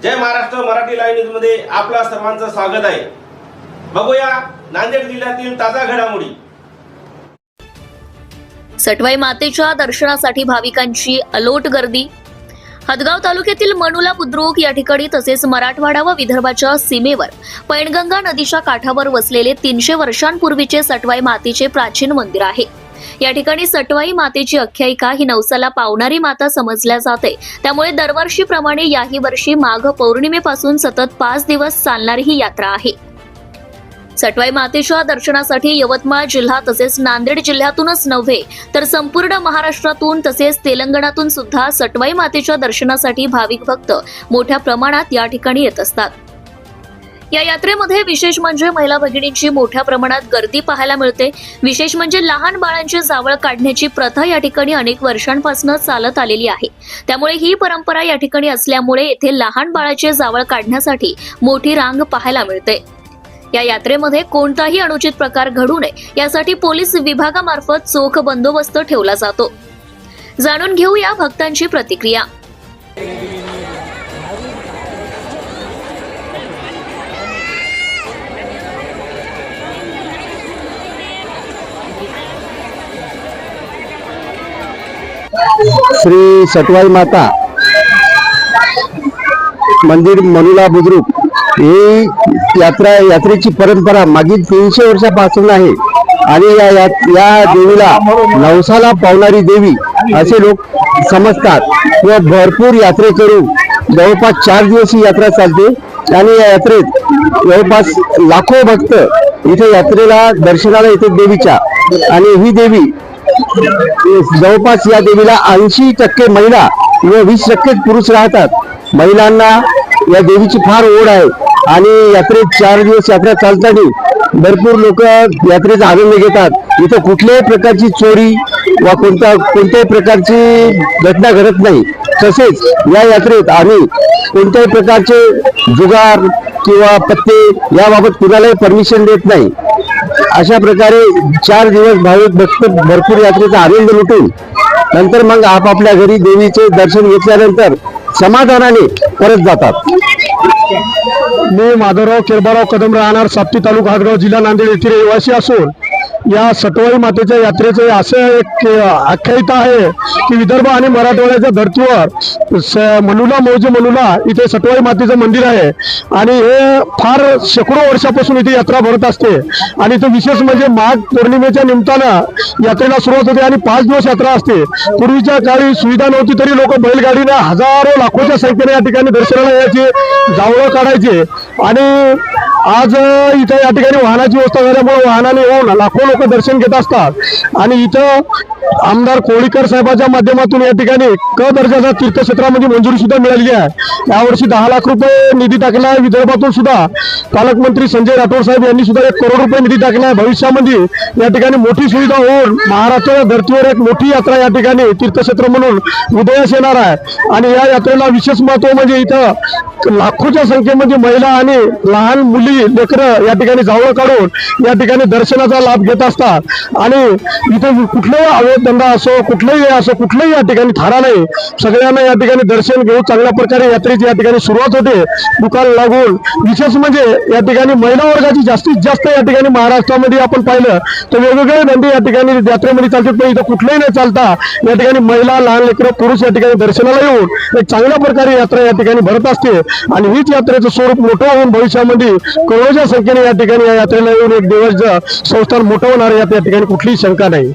जय Maharashtra Marathi live news मध्ये आपला सर्वांचं स्वागत आहे। बघूया नांदेड जिल्ह्यातील ताजा घडामोडी। सटवाई मातेच्या दर्शनासाठी भाविकांची अलोट गर्दी। हदगाव तालुक्यातील मनुला बुद्रुक या ठिकाणी तसेच मराठवाडा व विदर्भाच्या सीमेवर पैनगंगा नदीच्या काठावर वसलेले 300 वर्षांपूर्वीचे सटवाई मातेचे प्राचीन मंदिर आहे। या ठिकाणी सटवाई मातेची आख्यायिका ही नवसाला पावणारी माता समजल्या जाते। त्यामुळे दरवर्षीप्रमाणे याही वर्षी माघ पौर्णिमेपासून सतत 5 दिवस चालणारी ही यात्रा आहे। सटवाई मातेच्या दर्शनासाठी यवतमाळ जिल्हा तसेच नांदेड जिल्ह्यातूनच नव्हे तर संपूर्ण महाराष्ट्रातून तसेच तेलंगणातून सुद्धा सटवाई मातेच्या दर्शनासाठी भाविक भक्त मोठ्या प्रमाणात या ठिकाणी येत असतात। या यात्रेमध्ये विशेष म्हणजे महिला भगिनींची मोठ्या प्रमाणात गर्दी पाहायला मिळते। विशेष म्हणजे लहान बाळांची जावळ काढण्याची प्रथा या ठिकाणी अनेक वर्षांपासून चालत आलेली आहे। त्यामुळे ही परंपरा या ठिकाणी असल्यामुळे येथे लहान बाळाचे जावळ काढण्यासाठी मोठी रांग पाहायला मिळते। या यात्रेमध्ये कोणताही अनुचित प्रकार घडू नये यासाठी पोलीस विभागामार्फत चोख बंदोबस्त ठेवला जातो। जाणून घेऊया भक्तांची प्रतिक्रिया। श्री सटवाई माता मंदिर मनुला बुद्रुक ही यात्रेची परंपरा मागील 300 वर्षापासून आहे आणि या देवीला नवसाला पावणारी देवी असे लोक समजतात व भरपूर यात्रेकरू जवळपास 4 दिवस ही यात्रा चालते आणि या यात्रेत जवळपास लाखो भक्त इथे यात्रेला दर्शनाला येतात देवीच्या। आणि ही देवी जवळपास या देवीला 80% महिला व 20% पुरुष राहतात। महिलांना या देवीची फार ओढ आहे आणि यात्रेत 4 दिवस यात्रा चालताना भरपूर लोक यात्रेचा आनंद घेतात। इथं कुठल्याही प्रकारची चोरी व कोणत्याही प्रकारची घटना घडत नाही। तसेच या यात्रेत आम्ही कोणत्याही प्रकारचे जुगार किंवा पत्ते याबाबत कुणालाही परमिशन देत नाही। अशा प्रकारे 4 दिवस भाविक भक्त भरपूर यात्रेचा आनंद लुटून नंतर मग आपापल्या घरी देवीचे दर्शन घेतल्यानंतर समाधानाने परत जातात। मी माधवराव केरबाराव कदम राहणार साप्ती तालुका हदगाव जिल्हा नांदेड येथील रहिवासी असून या सटवाई मातेच्या यात्रेचे असे एक आख्यायिका आहे की विदर्भ आणि मराठवाड्याच्या धर्तीवर मनुला मौजे मनुला इथे सटवाई मातेचं मंदिर आहे आणि हे फार शेकडो वर्षापासून इथे यात्रा भरत असते। आणि इथे विशेष म्हणजे माघ पौर्णिमेच्या निमित्तानं यात्रेला सुरुवात होते आणि 5 दिवस यात्रा असते। पूर्वीच्या काळी सुविधा नव्हती तरी लोक बैलगाडीने हजारो लाखोच्या संख्येने या ठिकाणी दर्शनाला यायचे, जावळं काढायचे आणि आज इथे या ठिकाणी वाहनाची व्यवस्था झाल्यामुळे वाहनाने येऊन लाखो लोक दर्शन घेत असतात। आणि इथं आमदार कोळीकर साहेबांच्या माध्यमातून या ठिकाणी क दर्जाचा तीर्थक्षेत्रामध्ये मंजुरी सुद्धा मिळालेली आहे। यावर्षी 10 लाख रुपये निधी टाकला आहे। विदर्भातून सुद्धा पालकमंत्री संजय राठोड साहेब यांनी सुद्धा 1 करोड रुपये निधी टाकला आहे। भविष्यामध्ये या ठिकाणी मोठी सुविधा होऊन महाराष्ट्राच्या धर्तीवर एक मोठी यात्रा या ठिकाणी तीर्थक्षेत्र म्हणून उदयास येणार आहे। आणि या यात्रेला विशेष महत्व म्हणजे इथं लाखोच्या संख्येमध्ये महिला आणि लहान मुली लेकरं या ठिकाणी जावळ काढून या ठिकाणी दर्शनाचा लाभ घेत असतात। आणि इथे कुठलाही अवैध धंदा असो कुठलाही असो कुठलाही या ठिकाणी थारा नाही। सगळ्यांना या ठिकाणी दर्शन घेऊन चांगल्या प्रकारे यात्रेची या ठिकाणी सुरुवात होते दुकान लागून। विशेष म्हणजे या ठिकाणी महिला वर्गाची जास्तीत जास्त या ठिकाणी महाराष्ट्रामध्ये आपण पाहिलं तर वेगवेगळे धंदे या ठिकाणी यात्रेमध्ये चालतात, पण इथं कुठलाही न चालता या ठिकाणी महिला लहान लेकरं पुरुष या ठिकाणी दर्शनाला येऊन एक चांगल्या प्रकारे यात्रा या ठिकाणी भरत असते। आणि हीच यात्रेचं स्वरूप मोठं होऊन भविष्यामध्ये करोडोच्या संख्येने या ठिकाणी या यात्रेला येऊन एक देवाचं संस्थान मोठं होणार यात या ठिकाणी कुठलीही शंका नाही।